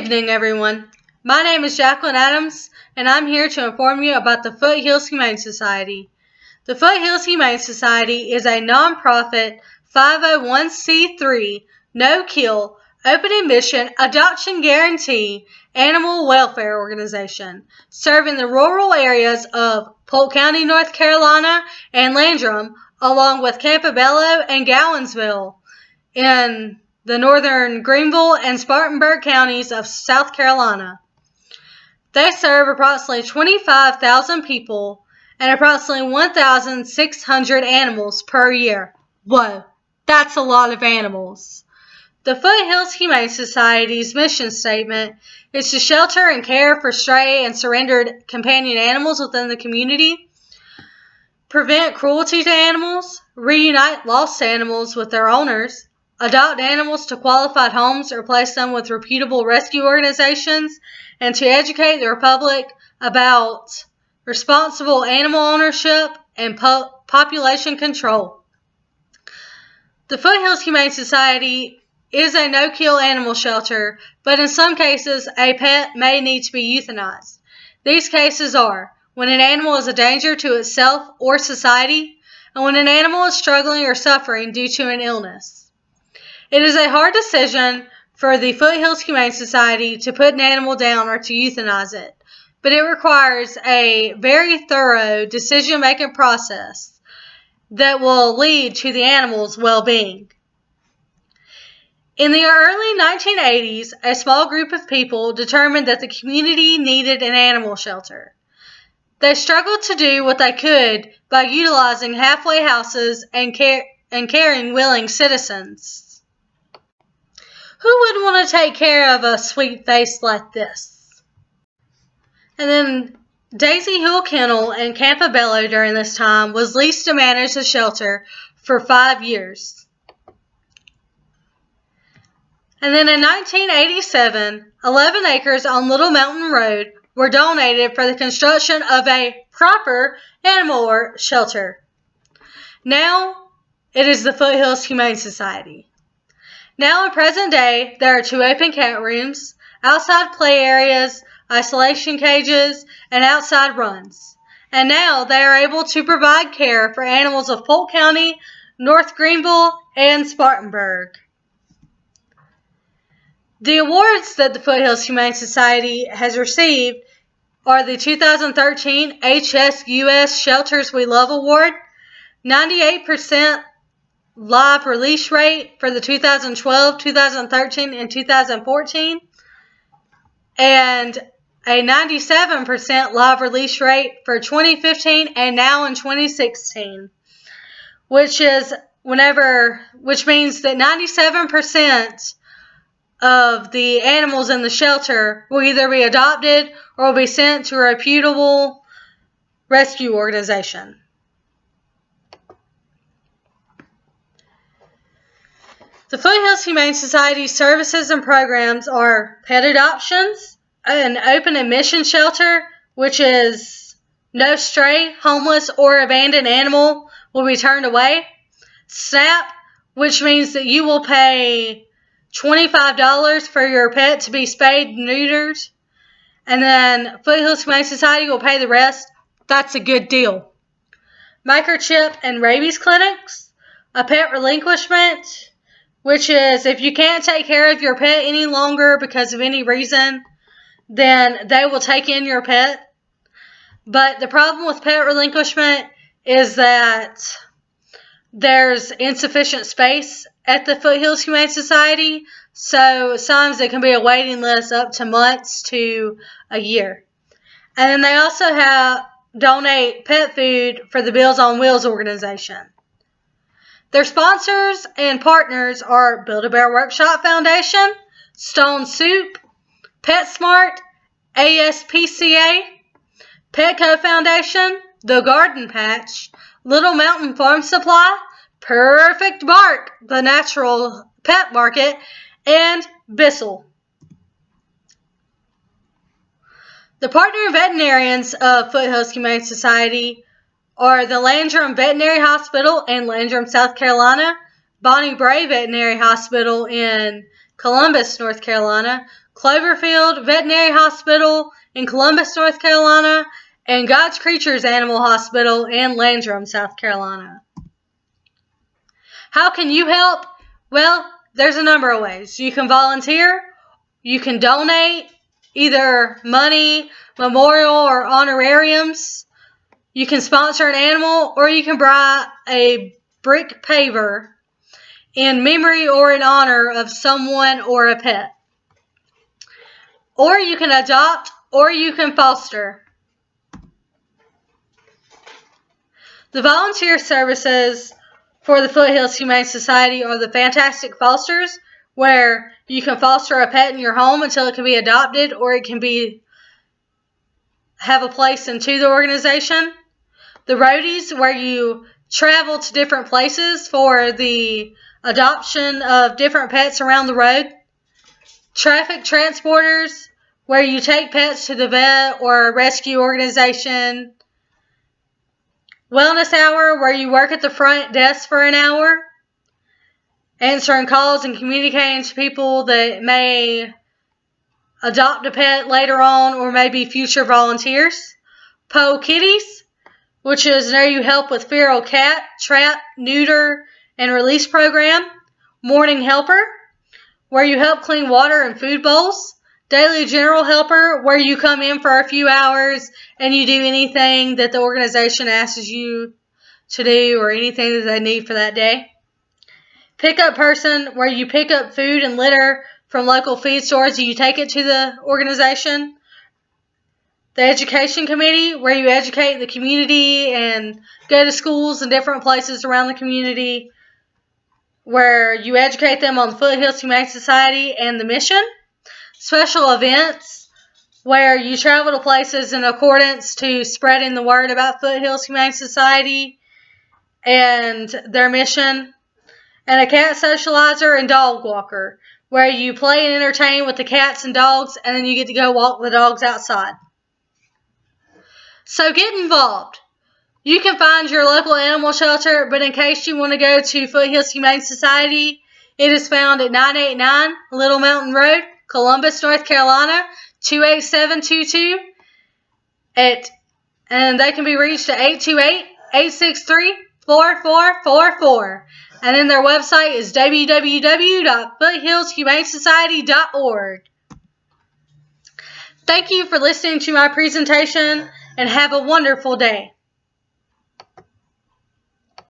evening, everyone. My name is Jacqueline Adams, and I'm here to inform you about the Foothills Humane Society. The Foothills Humane Society is a nonprofit 501c3, no-kill, open admission, adoption guarantee animal welfare organization serving the rural areas of Polk County, North Carolina, and Landrum, along with Campobello and Gowensville in the northern Greenville and Spartanburg counties of South Carolina. They serve approximately 25,000 people and approximately 1,600 animals per year. Whoa, that's a lot of animals. The Foothills Humane Society's mission statement is to shelter and care for stray and surrendered companion animals within the community, prevent cruelty to animals, reunite lost animals with their owners, adopt animals to qualified homes or place them with reputable rescue organizations, and to educate the public about responsible animal ownership and population control. The Foothills Humane Society is a no-kill animal shelter, but in some cases, a pet may need to be euthanized. These cases are when an animal is a danger to itself or society, and when an animal is struggling or suffering due to an illness. It is a hard decision for the Foothills Humane Society to put an animal down or to euthanize it, but it requires a very thorough decision-making process that will lead to the animal's well-being. In the early 1980s, a small group of people determined that the community needed an animal shelter. They struggled to do what they could by utilizing halfway houses and caring willing citizens. Who would want to take care of a sweet face like this? And then Daisy Hill Kennel in Campobello during this time was leased to manage the shelter for 5 years. And then in 1987, 11 acres on Little Mountain Road were donated for the construction of a proper animal shelter. Now it is the Foothills Humane Society. Now in present day, there are 2 open cat rooms, outside play areas, isolation cages, and outside runs. And now they are able to provide care for animals of Polk County, North Greenville, and Spartanburg. The awards that the Foothills Humane Society has received are the 2013 HSUS Shelters We Love Award, 98% live release rate for the 2012, 2013, and 2014, and a 97% live release rate for 2015 and now in 2016, which means that 97% of the animals in the shelter will either be adopted or will be sent to a reputable rescue organization. The Foothills Humane Society services and programs are pet adoptions, an open admission shelter, which is no stray, homeless, or abandoned animal will be turned away. SNAP, which means that you will pay $25 for your pet to be spayed and neutered, and then Foothills Humane Society will pay the rest. That's a good deal. Microchip and rabies clinics, a pet relinquishment, which is if you can't take care of your pet any longer because of any reason, then they will take in your pet. But the problem with pet relinquishment is that there's insufficient space at the Foothills Humane Society, so sometimes it can be a waiting list up to months to a year. And then they also donate pet food for the Bills on Wheels organization. Their sponsors and partners are Build-A-Bear Workshop Foundation, Stone Soup, PetSmart, ASPCA, Petco Foundation, The Garden Patch, Little Mountain Farm Supply, Perfect Bark, the Natural Pet Market, and Bissell. The partner veterinarians of Foothills Humane Society are the Landrum Veterinary Hospital in Landrum, South Carolina, Bonnie Bray Veterinary Hospital in Columbus, North Carolina, Cloverfield Veterinary Hospital in Columbus, North Carolina, and God's Creatures Animal Hospital in Landrum, South Carolina. How can you help? Well, there's a number of ways. You can volunteer, you can donate, either money, memorial, or honorariums. You can sponsor an animal, or you can buy a brick paver in memory or in honor of someone or a pet. Or you can adopt, or you can foster. The volunteer services for the Foothills Humane Society are the Fantastic Fosters, where you can foster a pet in your home until it can be adopted or it can have a place into the organization. The Roadies, where you travel to different places for the adoption of different pets around the road. Traffic Transporters, where you take pets to the vet or a rescue organization. Wellness Hour, where you work at the front desk for an hour, answering calls and communicating to people that may adopt a pet later on or may be future volunteers. Poe Kitties, which is where you help with feral cat, trap, neuter, and release program. Morning Helper, where you help clean water and food bowls. Daily General Helper, where you come in for a few hours and you do anything that the organization asks you to do or anything that they need for that day. Pickup Person, where you pick up food and litter from local feed stores and you take it to the organization. The Education Committee, where you educate the community and go to schools and different places around the community where you educate them on the Foothills Humane Society and the mission. Special Events, where you travel to places in accordance to spreading the word about Foothills Humane Society and their mission. And a Cat Socializer and Dog Walker, where you play and entertain with the cats and dogs and then you get to go walk the dogs outside. So get involved. You can find your local animal shelter, but in case you want to go to Foothills Humane Society, it is found at 989 Little Mountain Road, Columbus, North Carolina, 28722. And they can be reached at 828-863-4444. And then their website is www.foothillshumanesociety.org. Thank you for listening to my presentation and have a wonderful day.